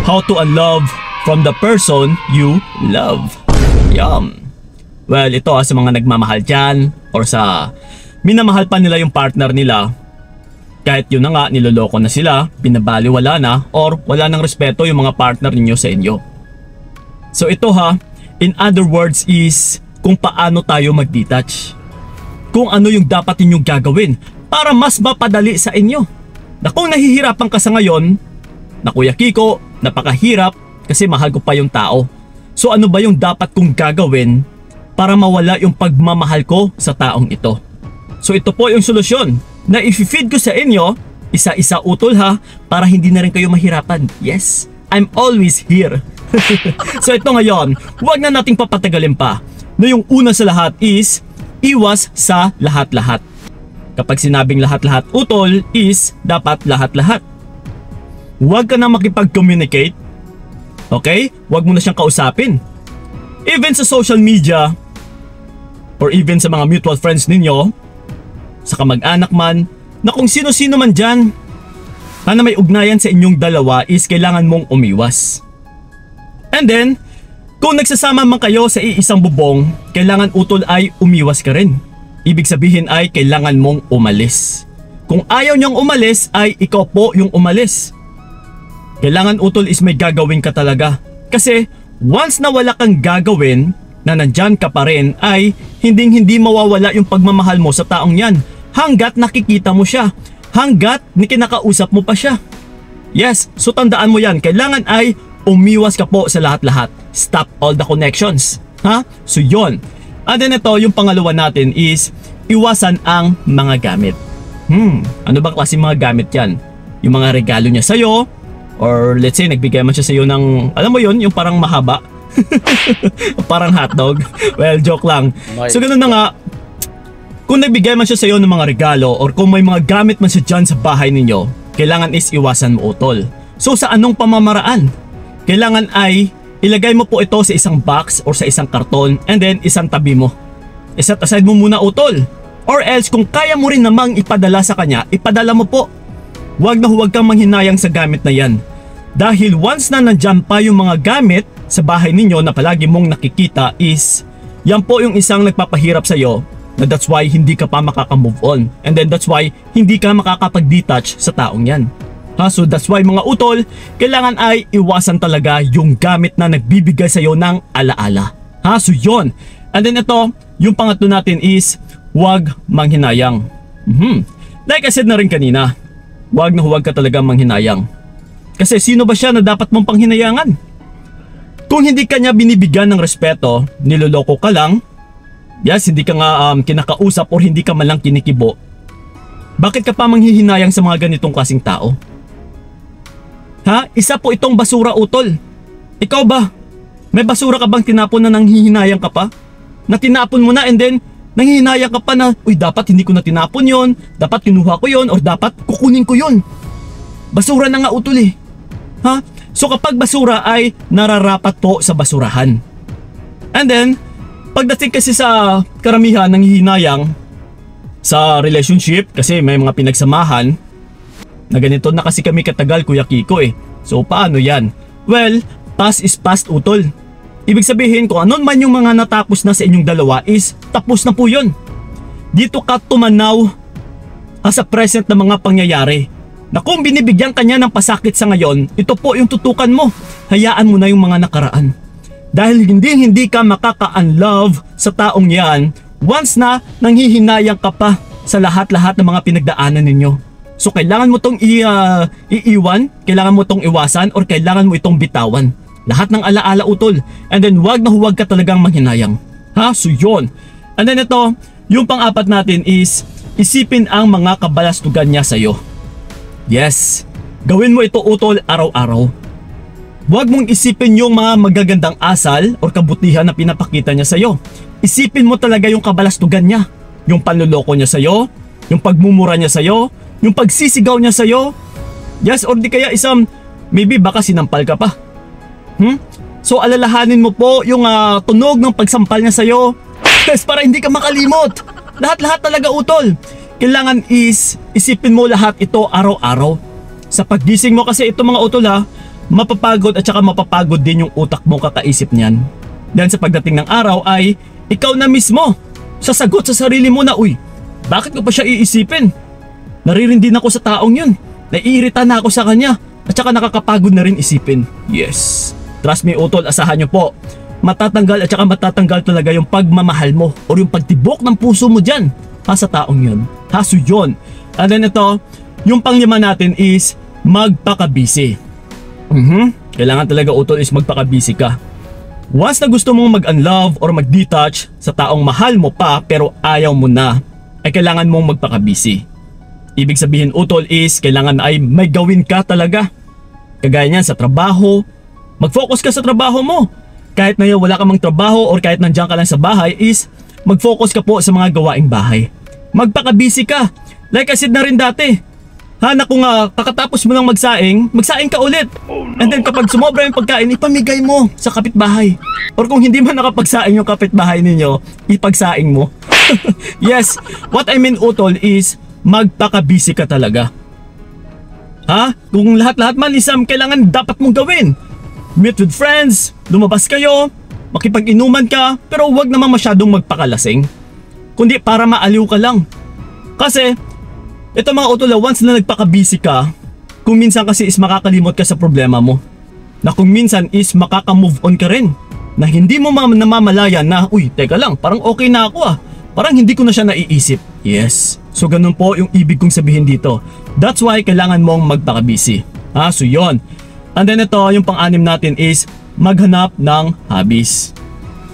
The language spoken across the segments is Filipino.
how to unlove from the person you love. Well, ito sa mga nagmamahal dyan or sa minamahal pa nila yung partner nila. Kahit yun na nga, niloloko na sila, binabaliwala na, or wala ng respeto yung mga partner ninyo sa inyo. So ito in other words is kung paano tayo mag-detach. Kung ano yung dapat ninyong gagawin para mas mapadali sa inyo. Na kung nahihirapan ka sa ngayon, na Kuya Kiko, napakahirap kasi mahal ko pa yung tao. So ano ba yung dapat kong gagawin para mawala yung pagmamahal ko sa taong ito? So ito po yung solusyon na i-feed ko sa inyo, isa-isa utol para hindi na rin kayo mahirapan. Yes, I'm always here. So ito ngayon, huwag na nating papatagalin pa. Na yung una sa lahat is iwas sa lahat-lahat. Kapag sinabing lahat-lahat utol is dapat lahat-lahat. Huwag ka na makipag-communicate. Okay? Huwag mo na siyang kausapin. Even sa social media or even sa mga mutual friends ninyo, sa kamag-anak man, na kung sino-sino man dyan na may ugnayan sa inyong dalawa is kailangan mong umiwas. And then, kung nagsasama man kayo sa iisang bubong, kailangan utol ay umiwas ka rin. Ibig sabihin ay kailangan mong umalis. Kung ayaw niyang umalis ay ikaw po yung umalis. Kailangan utol is may gagawin ka talaga. Kasi once na wala kang gagawin, na nandyan ka pa rin, ay hindi mawawala yung pagmamahal mo sa taong yan. Hanggat nakikita mo siya. Hanggat kinakausap mo pa siya. Yes, so tandaan mo yan. Kailangan ay umiwas ka po sa lahat-lahat. Stop all the connections. So yon. And then ito, yung pangalawa natin is iwasan ang mga gamit. Ano ba klase mga gamit yan? Yung mga regalo niya sa'yo, or let's say nagbigay man siya sa'yo ng, alam mo yon, yung parang mahaba. Parang hotdog. Well, joke lang. So ganun na nga, kung nagbigay man siya sa'yo ng mga regalo or kung may mga gamit man siya dyan sa bahay ninyo, kailangan is iwasan mo utol. So sa anong pamamaraan? Kailangan ay ilagay mo po ito sa isang box or sa isang karton and then isang tabi mo. Iset aside mo muna utol. Or else kung kaya mo rin namang ipadala sa kanya, ipadala mo po. Huwag kang manghinayang sa gamit na yan. Dahil once na nandyan pa yung mga gamit sa bahay ninyo na palagi mong nakikita is yan po yung isang nagpapahirap sa'yo na that's why hindi ka pa makaka-move on. And then that's why hindi ka makakapag-detach sa taong yan. So that's why mga utol, kailangan ay iwasan talaga yung gamit na nagbibigay sa'yo ng alaala. So yun. And then ito, yung pangatlo natin is huwag manghinayang. Like I said na rin kanina, huwag ka talaga manghinayang. Kasi sino ba siya na dapat mong panghinayangan? Kung hindi ka niya binibigyan ng respeto, niloloko ka lang, yes, hindi ka nga kinakausap or hindi ka malang kinikibo, bakit ka pa manghihinayang sa mga ganitong klaseng tao? Isa po itong basura utol. Ikaw ba? May basura ka bang tinapon na nanghihinayang ka pa? Na tinapon mo na and then nanghihinayang ka pa na, uy, dapat hindi ko na tinapon yon, dapat kinuha ko yon, or dapat kukunin ko yon. Basura na nga utol eh. So kapag basura ay nararapat po sa basurahan. And then, pagdating kasi sa karamihan ng hihinayang sa relationship, kasi may mga pinagsamahan, na ganito na kasi kami katagal Kuya Kiko eh. So paano yan? Well, past is past utol. Ibig sabihin kung anon man yung mga natapos na sa inyong dalawa is tapos na po yun. Dito ka tumanaw sa present na mga pangyayari. Na kung binibigyan ka niya ng pasakit sa ngayon, ito po yung tutukan mo. Hayaan mo na yung mga nakaraan. Dahil hindi ka makaka-unlove sa taong yan once na nanghihinayang ka pa sa lahat-lahat ng mga pinagdaanan ninyo. So kailangan mo itong iiwan, kailangan mo itong iwasan, or kailangan mo itong bitawan. Lahat ng alaala utol. And then huwag ka talagang manghinayang. So yun. And then ito, yung pang-apat natin is isipin ang mga kabalastugan niya sa'yo. Yes, gawin mo ito utol araw-araw. Huwag mong isipin yung mga magagandang asal or kabutihan na pinapakita niya sa'yo. Isipin mo talaga yung kabalastugan niya. Yung panluloko niya sa'yo, yung pagmumura niya sa'yo, yung pagsisigaw niya sa'yo. Yes, or di kaya maybe baka sinampal ka pa. So alalahanin mo po yung tunog ng pagsampal niya sa'yo. Yes, para hindi ka makalimot. Lahat-lahat talaga utol. Kailangan is isipin mo lahat ito araw-araw. Sa paggising mo kasi ito mga utol mapapagod at saka mapapagod din yung utak mo kakaisip niyan. Then sa pagdating ng araw ay ikaw na mismo sasagot sa sarili mo na, uy, bakit ko pa siya iisipin? Naririndi na ako sa taong yun. Naiirita na ako sa kanya. At saka nakakapagod na rin isipin. Yes. Trust me utol, asahan nyo po. Matatanggal at saka matatanggal talaga yung pagmamahal mo o yung pagtibok ng puso mo dyan sa taong yun. So yun. And then ito, yung panglima natin is magpaka-busy. Kailangan talaga utol is magpaka-busy ka. Once na gusto mong mag-unlove or mag-detach sa taong mahal mo pa pero ayaw mo na, ay kailangan mong magpaka-busy. Ibig sabihin utol is kailangan ay may gawin ka talaga. Kagaya niyan sa trabaho, mag-focus ka sa trabaho mo. Kahit na wala ka mang trabaho or kahit nandiyan ka lang sa bahay is mag-focus ka po sa mga gawaing bahay. Magpaka-busy ka. Like I said na rin dati. Kung kakatapos mo lang magsaing ka ulit. And then kapag sumobra yung pagkain, ipamigay mo sa kapitbahay. Or kung hindi man nakapagsaing yung kapitbahay ninyo, ipagsaing mo. Yes, what I mean utol is magpaka-busy ka talaga. Kung lahat-lahat man isang kailangan dapat mong gawin. Meet with friends, lumabas kayo, makipag-inuman ka, pero huwag naman masyadong magpakalasing. Kundi para maaliw ka lang. Kasi ito mga utol, once na nagpaka-busy ka, kung minsan kasi is makakalimot ka sa problema mo. Na kung minsan is makaka-move on ka rin. Na hindi mo namamalayan na, uy, teka lang, parang okay na ako Parang hindi ko na siya naiisip. Yes. So ganun po yung ibig kong sabihin dito. That's why kailangan mong magpaka-busy. So yun. And then ito, yung pang-anim natin is maghanap ng hobbies.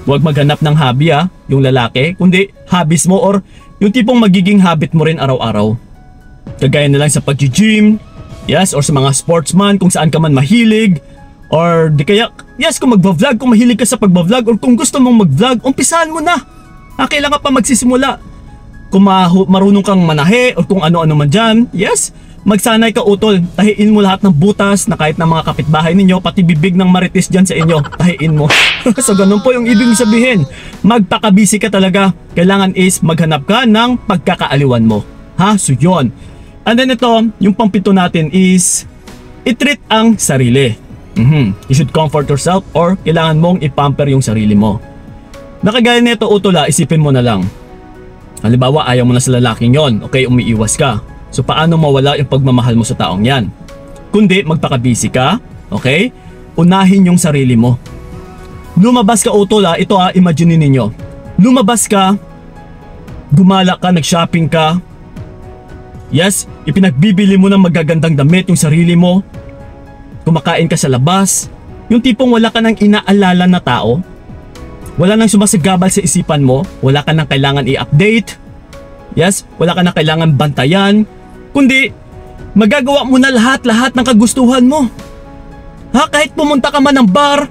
Huwag maghanap ng hobby yung lalaki, kundi hobbies mo or yung tipong magiging habit mo rin araw-araw. Kagaya na lang sa pag-gym, yes, or sa mga sportsman kung saan ka man mahilig, or di kaya, yes, kung magva-vlog, kung mahilig ka sa pagba-vlog, or kung gusto mong mag-vlog, umpisahan mo na. Kailangan pa magsisimula. Kung marunong kang manahe, or kung ano-ano man dyan, yes, magsanay ka utol, tahiin mo lahat ng butas na kahit ng mga kapitbahay ninyo, pati bibig ng marites dyan sa inyo, tahiin mo. So ganun po yung ibig sabihin, magpaka-busy ka talaga, kailangan is maghanap ka ng pagkakaaliwan mo. So yun. And then ito, yung pang-pito natin is i-treat ang sarili. You should comfort yourself or kailangan mong i-pamper yung sarili mo. Nakagaya nito utol, isipin mo na lang. Halimbawa, ayaw mo na sa lalaking yon, okay, umiiwas ka. So paano mawala yung pagmamahal mo sa taong yan? Kundi magpaka-busy ka, okay? Unahin yung sarili mo. Lumabas ka utol, ito imagine ninyo. Lumabas ka, gumala ka, nag-shopping ka. Yes, ipinagbibili mo ng magagandang damit yung sarili mo. Kumakain ka sa labas. Yung tipong wala ka nang inaalala na tao. Wala nang sumasagabal sa isipan mo. Wala ka nang kailangan i-update. Yes, wala ka nang kailangan bantayan. Kundi, magagawa mo na lahat-lahat ng kagustuhan mo. Kahit pumunta ka man ng bar,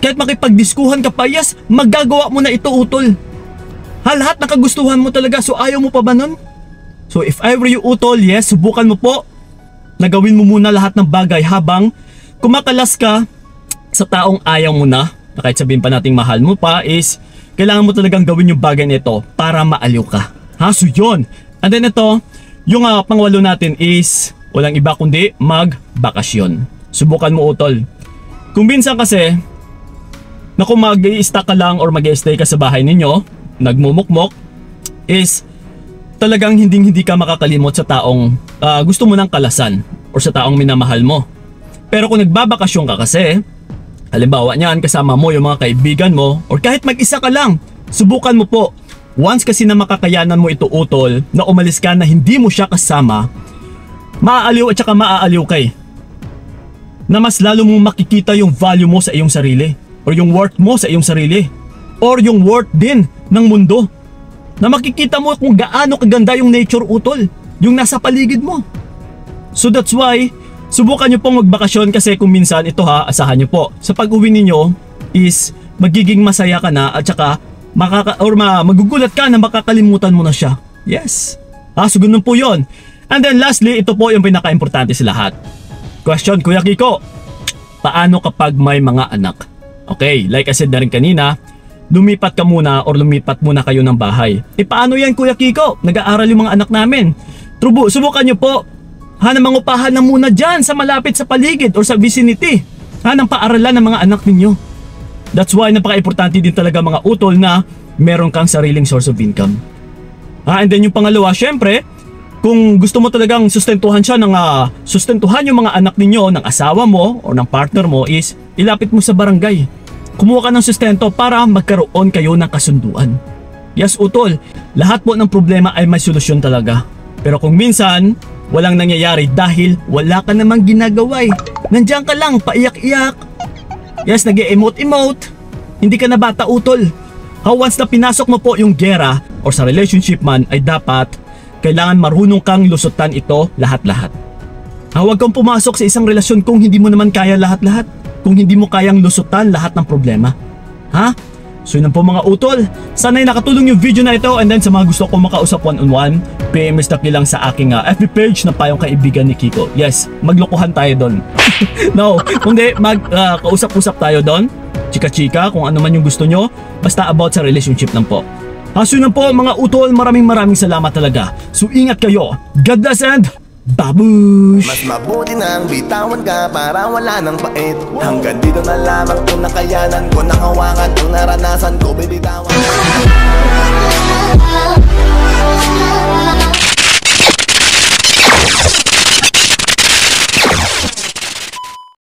kahit makipagdiskuhan ka pa, yes, magagawa mo na ito utol. Lahat ng kagustuhan mo talaga, so ayaw mo pa ba nun? So if I were you utol, yes, subukan mo po. Nagawin mo muna lahat ng bagay habang kumakalas ka sa taong ayaw mo na kahit sabihin pa nating mahal mo pa is kailangan mo talagang gawin yung bagay nito para maaliw ka. So yun. And then ito, yung pangwalo natin is walang iba kundi magbakasyon. Subukan mo utol. Kung minsan kasi na kung mag-i-stuck ka lang or mag-i-stay ka sa bahay ninyo, nagmumukmok, is talagang hindi ka makakalimot sa taong gusto mo ng kalasan or sa taong minamahal mo. Pero kung nagbabakasyon ka kasi, halimbawa niyan kasama mo yung mga kaibigan mo or kahit mag-isa ka lang, subukan mo po. Once kasi na makakayanan mo ito utol, na umalis ka na hindi mo siya kasama, maaaliw at saka maaaliw kay. Na mas lalo mong makikita yung value mo sa iyong sarili or yung worth mo sa iyong sarili or yung worth din ng mundo. Na makikita mo kung gaano kaganda yung nature utol, yung nasa paligid mo. So that's why, subukan nyo pong magbakasyon kasi kung minsan ito asahan nyo po. Sa pag-uwi ninyo is magiging masaya ka na at saka magugulat ka na makakalimutan mo na siya. Yes. So ganun po yun. And then lastly, ito po yung pinaka-importante sa lahat. Question, Kuya Kiko, paano kapag may mga anak? Okay, like I said na rin kanina, lumipat ka muna or lumipat muna kayo ng bahay. Paano yan Kuya Kiko? Nag-aaral yung mga anak namin. Subukan nyo po. Mangupahan na muna dyan sa malapit sa paligid or sa vicinity ng paaralan ng mga anak ninyo. That's why napaka-importante din talaga mga utol na meron kang sariling source of income. And then yung pangalawa, syempre, kung gusto mo talagang sustentuhan siya sustentuhan yung mga anak ninyo ng asawa mo o ng partner mo, is ilapit mo sa barangay. Kumuha ka ng sustento para magkaroon kayo ng kasunduan. Yes, utol, lahat po ng problema ay may solusyon talaga. Pero kung minsan, walang nangyayari dahil wala ka namang ginagawa. Nandiyan ka lang, paiyak-iyak. Yes, nag-e-emote-emote. Hindi ka na bata, utol. Once na pinasok mo po yung gera or sa relationship man, ay dapat kailangan marunong kang lusutan ito lahat-lahat. Huwag kang pumasok sa isang relasyon kung hindi mo naman kaya lahat-lahat. Kung hindi mo kayang lusutan lahat ng problema. So yun po mga utol. Sana'y nakatulong yung video na ito, and then sa mga gusto ko makausap one-on-one, PMS lang sa aking FB page na Payong Kaibigan ni Kiko. Yes, maglokohan tayo doon. No, kundi kausap-usap tayo doon. Chika-chika, kung ano man yung gusto nyo, basta about sa relationship lang po. So yun po mga utol, maraming salamat talaga. So ingat kayo. God bless and babush! Mas mabuti nang bitawan ka para wala nang pait. Hanggang dito na lamang kung nakayanan ko, nakawakan ang naranasan ko, bibitawan.